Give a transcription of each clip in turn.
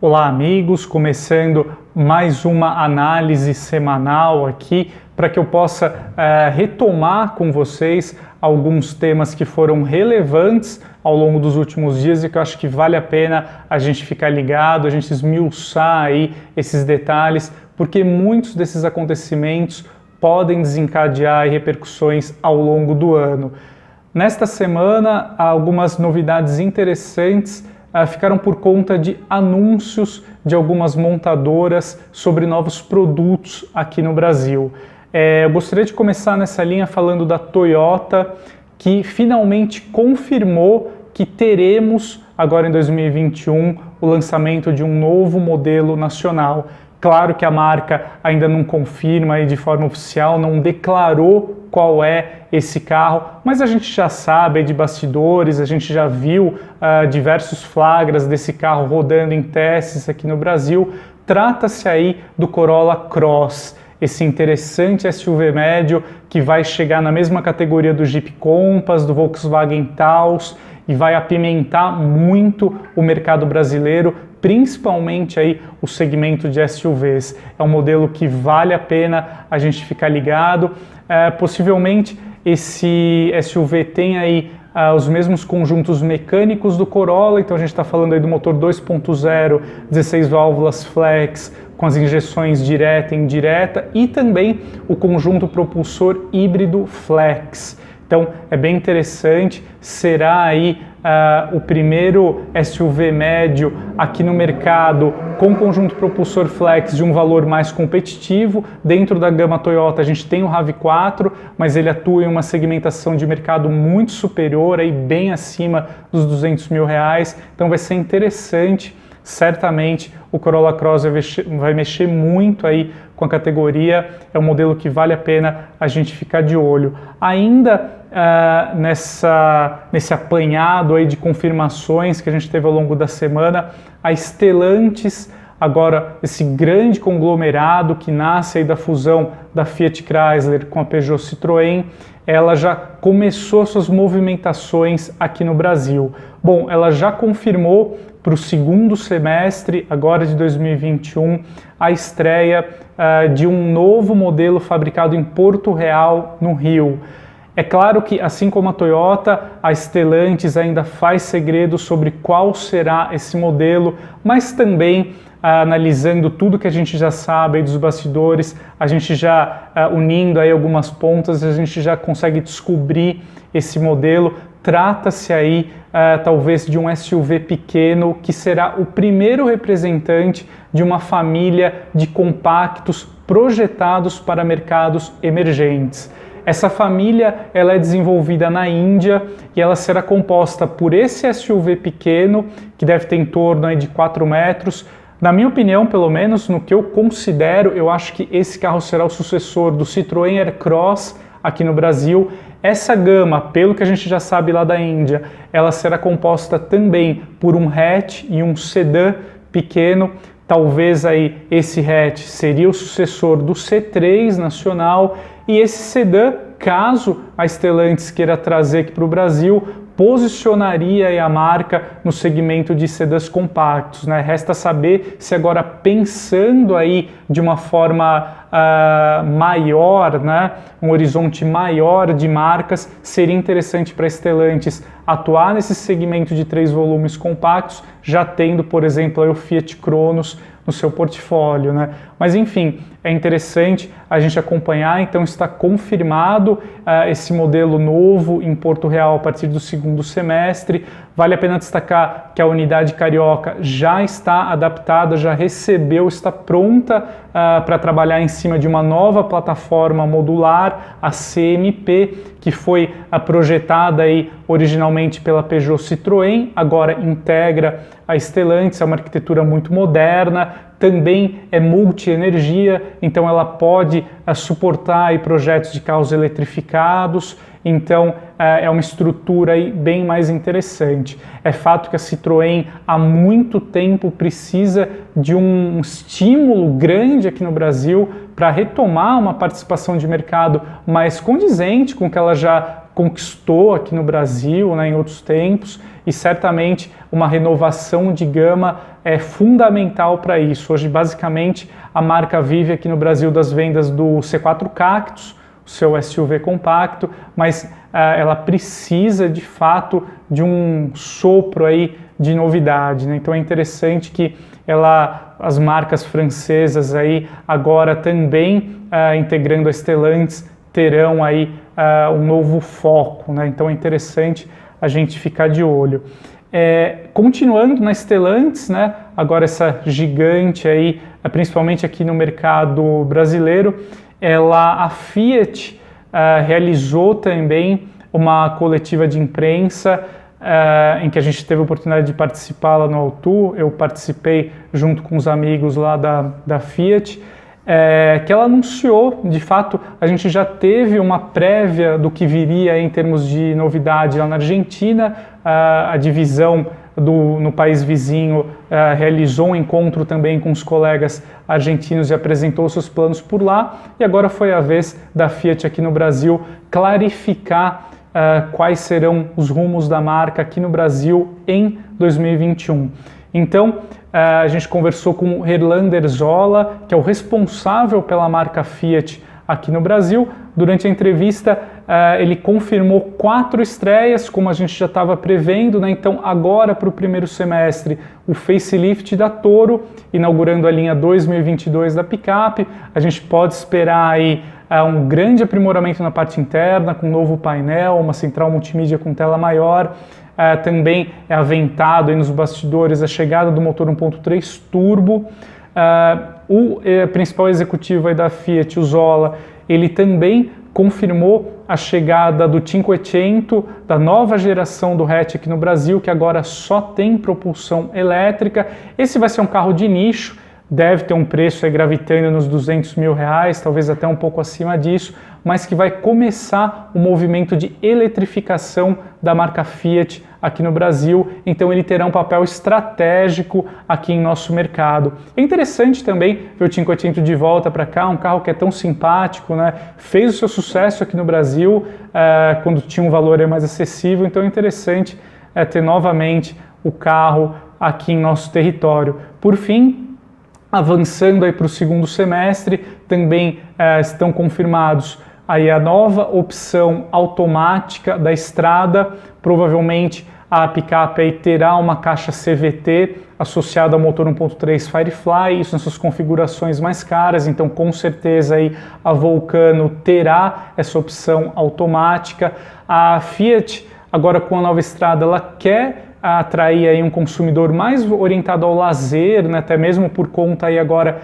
Olá, amigos, começando mais uma análise semanal aqui para que eu possa retomar com vocês alguns temas que foram relevantes ao longo dos últimos dias e que eu acho que vale a pena a gente ficar ligado, a gente esmiuçar aí esses detalhes, porque muitos desses acontecimentos podem desencadear repercussões ao longo do ano. Nesta semana, algumas novidades interessantes ficaram por conta de anúncios de algumas montadoras sobre novos produtos aqui no Brasil. Eu gostaria de começar nessa linha falando da Toyota, que finalmente confirmou que teremos agora em 2021 o lançamento de um novo modelo nacional. Claro que a marca ainda não confirma aí de forma oficial, não declarou qual é esse carro, mas a gente já sabe de bastidores, a gente já viu diversos flagras desse carro rodando em testes aqui no Brasil. Trata-se aí do Corolla Cross, esse interessante SUV médio que vai chegar na mesma categoria do Jeep Compass, do Volkswagen Taos e vai apimentar muito o mercado brasileiro, principalmente aí o segmento de SUVs. É um modelo que vale a pena a gente ficar ligado. Possivelmente esse SUV tem aí os mesmos conjuntos mecânicos do Corolla, então a gente está falando aí do motor 2.0, 16 válvulas flex, com as injeções direta e indireta, e também o conjunto propulsor híbrido flex. Então é bem interessante, será aí o primeiro SUV médio aqui no mercado com conjunto propulsor flex de um valor mais competitivo. Dentro da gama Toyota a gente tem o RAV4, mas ele atua em uma segmentação de mercado muito superior, aí bem acima dos R$200 mil, então vai ser interessante. Certamente o Corolla Cross vai mexer muito aí com a categoria, é um modelo que vale a pena a gente ficar de olho. Ainda nesse apanhado aí de confirmações que a gente teve ao longo da semana, a Stellantis, agora esse grande conglomerado que nasce aí da fusão da Fiat Chrysler com a Peugeot Citroën, ela já começou suas movimentações aqui no Brasil. Bom, ela já confirmou para o segundo semestre, agora de 2021, a estreia de um novo modelo fabricado em Porto Real, no Rio. É claro que, assim como a Toyota, a Stellantis ainda faz segredo sobre qual será esse modelo, mas também, analisando tudo que a gente já sabe aí dos bastidores, a gente já unindo aí algumas pontas, a gente já consegue descobrir esse modelo. Trata-se aí talvez de um SUV pequeno que será o primeiro representante de uma família de compactos projetados para mercados emergentes. Essa família ela é desenvolvida na Índia e ela será composta por esse SUV pequeno, que deve ter em torno aí de 4 metros. Na minha opinião, pelo menos, no que eu considero, eu acho que esse carro será o sucessor do Citroën Aircross aqui no Brasil. Essa gama, pelo que a gente já sabe lá da Índia, ela será composta também por um hatch e um sedã pequeno. Talvez aí esse hatch seria o sucessor do C3 nacional, e esse sedã, caso a Stellantis queira trazer aqui para o Brasil, posicionaria aí a marca no segmento de sedãs compactos, né? Resta saber se agora, pensando aí de uma forma maior, né, um horizonte maior de marcas, seria interessante para a Stellantis atuar nesse segmento de 3 volumes compactos, já tendo, por exemplo, aí o Fiat Cronos no seu portfólio, né? Mas enfim, é interessante a gente acompanhar. Então está confirmado esse modelo novo em Porto Real a partir do segundo semestre. Vale a pena destacar que a unidade carioca já está adaptada, já recebeu, está pronta para trabalhar em cima de uma nova plataforma modular, a CMP, que foi projetada aí originalmente pela Peugeot Citroën, agora integra a Stellantis, é uma arquitetura muito moderna, também é multi-energia, então ela pode suportar aí projetos de carros eletrificados. Então é uma estrutura aí bem mais interessante. É fato que a Citroën há muito tempo precisa de um estímulo grande aqui no Brasil para retomar uma participação de mercado mais condizente com o que ela já conquistou aqui no Brasil, né, em outros tempos, e certamente uma renovação de gama é fundamental para isso. Hoje, basicamente, a marca vive aqui no Brasil das vendas do C4 Cactus, o seu SUV compacto, mas ela precisa, de fato, de um sopro aí de novidade, né? Então é interessante que as marcas francesas aí agora também integrando a Stellantis terão aí um novo foco, né? Então é interessante a gente ficar de olho. Continuando na Stellantis, né? Agora essa gigante aí, principalmente aqui no mercado brasileiro, a Fiat realizou também uma coletiva de imprensa em que a gente teve a oportunidade de participar lá no Auto. Eu participei junto com os amigos lá da Fiat, que ela anunciou, de fato, a gente já teve uma prévia do que viria em termos de novidade lá na Argentina. A divisão no país vizinho realizou um encontro também com os colegas argentinos e apresentou seus planos por lá, e agora foi a vez da Fiat aqui no Brasil clarificar quais serão os rumos da marca aqui no Brasil em 2021. Então, a gente conversou com o Erlander Zola, que é o responsável pela marca Fiat aqui no Brasil. Durante a entrevista, ele confirmou 4 estreias, como a gente já estava prevendo, né? Então, agora para o primeiro semestre, o facelift da Toro, inaugurando a linha 2022 da picape. A gente pode esperar aí um grande aprimoramento na parte interna, com um novo painel, uma central multimídia com tela maior. Também é aventado aí nos bastidores a chegada do motor 1.3 turbo. O principal executivo aí da Fiat, o Zola, ele também confirmou a chegada do 500, da nova geração do hatch aqui no Brasil, que agora só tem propulsão elétrica. Esse vai ser um carro de nicho, deve ter um preço aí gravitando nos R$200 mil, talvez até um pouco acima disso, mas que vai começar o movimento de eletrificação da marca Fiat aqui no Brasil, então ele terá um papel estratégico aqui em nosso mercado. É interessante também ver o 500 de volta para cá, um carro que é tão simpático, né? Fez o seu sucesso aqui no Brasil quando tinha um valor mais acessível, então é interessante ter novamente o carro aqui em nosso território. Por fim, avançando aí para o segundo semestre, também estão confirmados aí a nova opção automática da Strada. Provavelmente a picape aí terá uma caixa CVT associada ao motor 1.3 Firefly, isso nessas configurações mais caras, então com certeza aí a Vulcano terá essa opção automática. A Fiat, agora com a nova Strada, ela quer atrair aí um consumidor mais orientado ao lazer, né, até mesmo por conta aí agora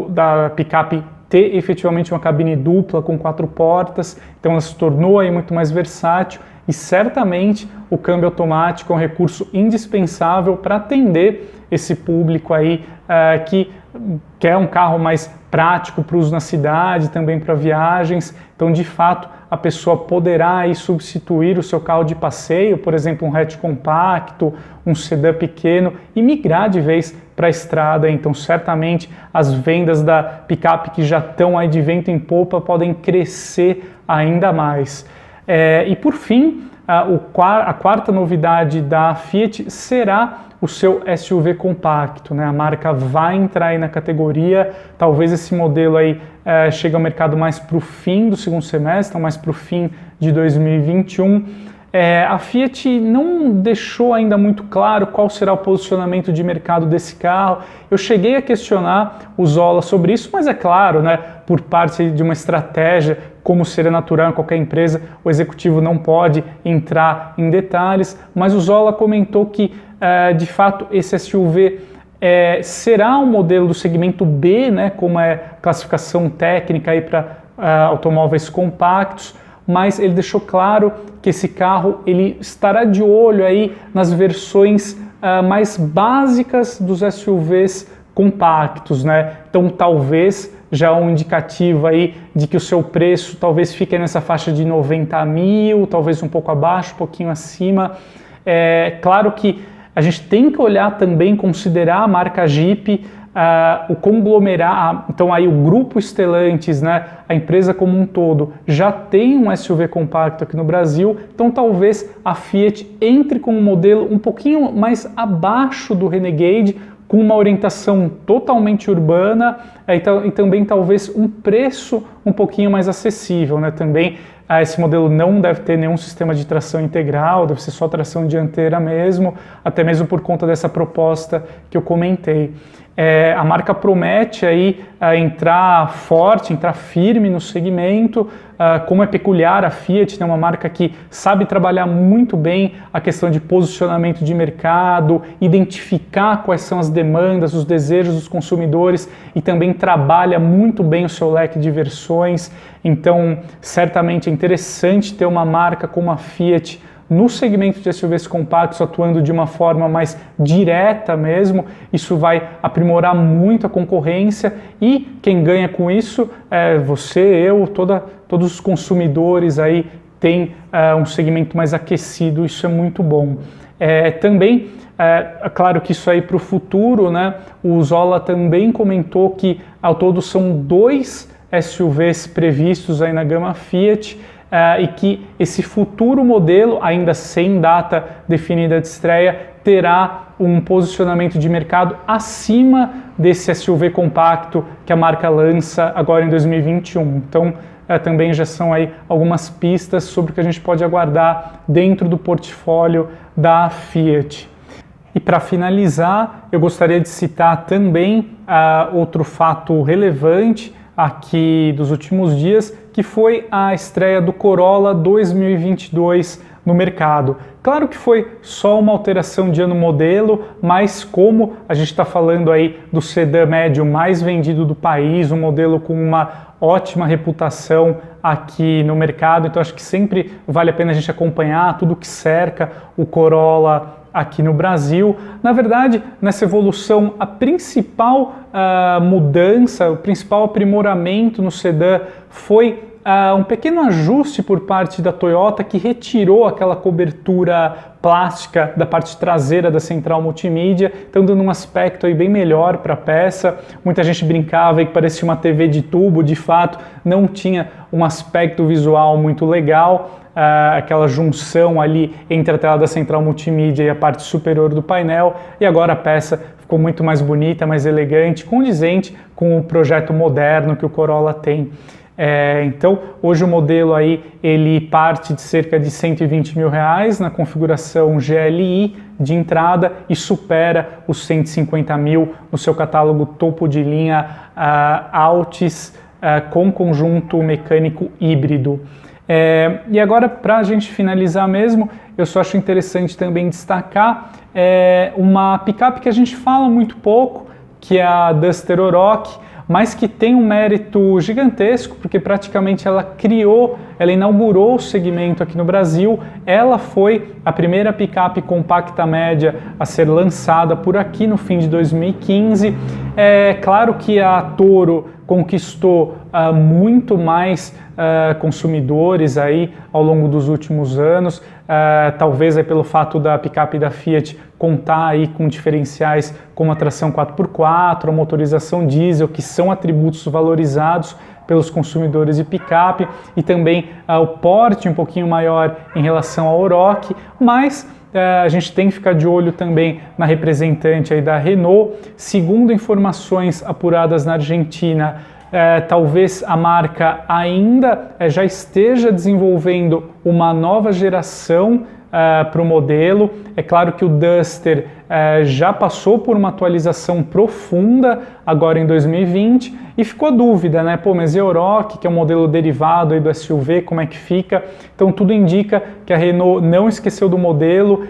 da picape ter efetivamente uma cabine dupla com 4 portas, então ela se tornou aí muito mais versátil, e certamente o câmbio automático é um recurso indispensável para atender esse público aí que quer um carro mais prático para uso na cidade, também para viagens. Então, de fato, a pessoa poderá aí substituir o seu carro de passeio, por exemplo, um hatch compacto, um sedã pequeno, e migrar de vez para a estrada. Então, certamente, as vendas da picape que já estão aí de vento em popa podem crescer ainda mais. E por fim, a quarta novidade da Fiat será o seu SUV compacto, né? A marca vai entrar aí na categoria, talvez esse modelo aí chegue ao mercado mais para o fim do segundo semestre, mais para o fim de 2021. A Fiat não deixou ainda muito claro qual será o posicionamento de mercado desse carro. Eu cheguei a questionar o Zola sobre isso, mas é claro, né, por parte de uma estratégia, como seria natural em qualquer empresa, o executivo não pode entrar em detalhes, mas o Zola comentou que, de fato, esse SUV será um modelo do segmento B, né, como é classificação técnica aí para automóveis compactos, mas ele deixou claro que esse carro ele estará de olho aí nas versões mais básicas dos SUVs compactos, né? Então talvez já um indicativo aí de que o seu preço talvez fique nessa faixa de 90 mil, talvez um pouco abaixo, um pouquinho acima. Claro que a gente tem que olhar também, considerar a marca Jeep o conglomerado, então aí o grupo Stellantis, né, a empresa como um todo, já tem um SUV compacto aqui no Brasil, então talvez a Fiat entre com um modelo um pouquinho mais abaixo do Renegade, com uma orientação totalmente urbana e também talvez um preço um pouquinho mais acessível, né? Também esse modelo não deve ter nenhum sistema de tração integral, deve ser só tração dianteira mesmo, até mesmo por conta dessa proposta que eu comentei. A marca promete aí entrar forte, entrar firme no segmento, como é peculiar a Fiat, né, uma marca que sabe trabalhar muito bem a questão de posicionamento de mercado, identificar quais são as demandas, os desejos dos consumidores e também trabalha muito bem o seu leque de versões. Então, certamente é interessante ter uma marca como a Fiat no segmento de SUVs compactos, atuando de uma forma mais direta mesmo. Isso vai aprimorar muito a concorrência e quem ganha com isso é você, eu, todos os consumidores aí têm um segmento mais aquecido, isso é muito bom. Também, é claro que isso aí para o futuro, né? O Zola também comentou que ao todo são 2 SUVs previstos aí na gama Fiat, e que esse futuro modelo, ainda sem data definida de estreia, terá um posicionamento de mercado acima desse SUV compacto que a marca lança agora em 2021. Então, também já são aí algumas pistas sobre o que a gente pode aguardar dentro do portfólio da Fiat. E para finalizar, eu gostaria de citar também outro fato relevante aqui dos últimos dias, que foi a estreia do Corolla 2022 no mercado. Claro que foi só uma alteração de ano modelo, mas como a gente está falando aí do sedã médio mais vendido do país, um modelo com uma ótima reputação aqui no mercado, então acho que sempre vale a pena a gente acompanhar tudo que cerca o Corolla aqui no Brasil. Na verdade, nessa evolução, a principal mudança, o principal aprimoramento no sedã foi um pequeno ajuste por parte da Toyota, que retirou aquela cobertura plástica da parte traseira da central multimídia, então dando um aspecto aí bem melhor para a peça. Muita gente brincava que parecia uma TV de tubo, de fato não tinha um aspecto visual muito legal, aquela junção ali entre a tela da central multimídia e a parte superior do painel, e agora a peça ficou muito mais bonita, mais elegante, condizente com o projeto moderno que o Corolla tem. Então, hoje o modelo aí, ele parte de cerca de R$120 mil na configuração GLI de entrada e supera os 150 mil no seu catálogo topo de linha Altis com conjunto mecânico híbrido. E agora, para a gente finalizar mesmo, eu só acho interessante também destacar uma picape que a gente fala muito pouco, que é a Duster Oroch, mas que tem um mérito gigantesco, porque praticamente ela inaugurou o segmento aqui no Brasil. Ela foi a primeira picape compacta média a ser lançada por aqui no fim de 2015. É claro que a Toro conquistou muito mais consumidores aí ao longo dos últimos anos, talvez aí pelo fato da picape da Fiat contar aí com diferenciais como a tração 4x4, a motorização diesel, que são atributos valorizados pelos consumidores de picape, e também o porte um pouquinho maior em relação ao Oroch, mas a gente tem que ficar de olho também na representante aí da Renault. Segundo informações apuradas na Argentina, talvez a marca ainda já esteja desenvolvendo uma nova geração para o modelo. É claro que o Duster já passou por uma atualização profunda agora em 2020 e ficou a dúvida, né? Pô, mas e o Oroch, que é um modelo derivado aí do SUV, como é que fica? Então tudo indica que a Renault não esqueceu do modelo,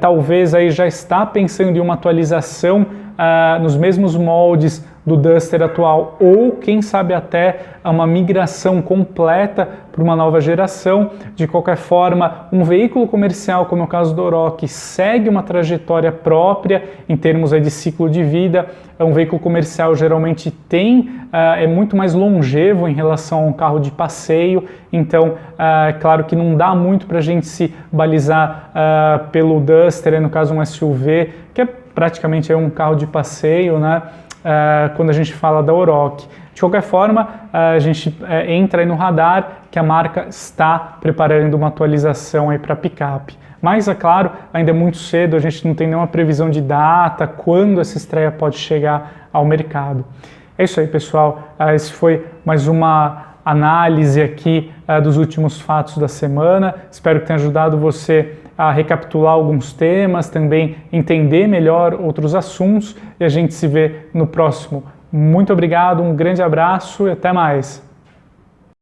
talvez aí já está pensando em uma atualização nos mesmos moldes do Duster atual, ou quem sabe até uma migração completa para uma nova geração. De qualquer forma, um veículo comercial, como é o caso do Oroch, segue uma trajetória própria em termos aí de ciclo de vida. Um veículo comercial geralmente é muito mais longevo em relação a um carro de passeio, então claro que não dá muito para a gente se balizar pelo Duster, no caso um SUV, que é praticamente é um carro de passeio, né? Quando a gente fala da Oroch. De qualquer forma, a gente entra aí no radar que a marca está preparando uma atualização aí para a picape. Mas, é claro, ainda é muito cedo, a gente não tem nenhuma previsão de data, quando essa estreia pode chegar ao mercado. É isso aí, pessoal. Esse foi mais uma análise aqui dos últimos fatos da semana. Espero que tenha ajudado você a recapitular alguns temas, também entender melhor outros assuntos e a gente se vê no próximo. Muito obrigado, um grande abraço e até mais!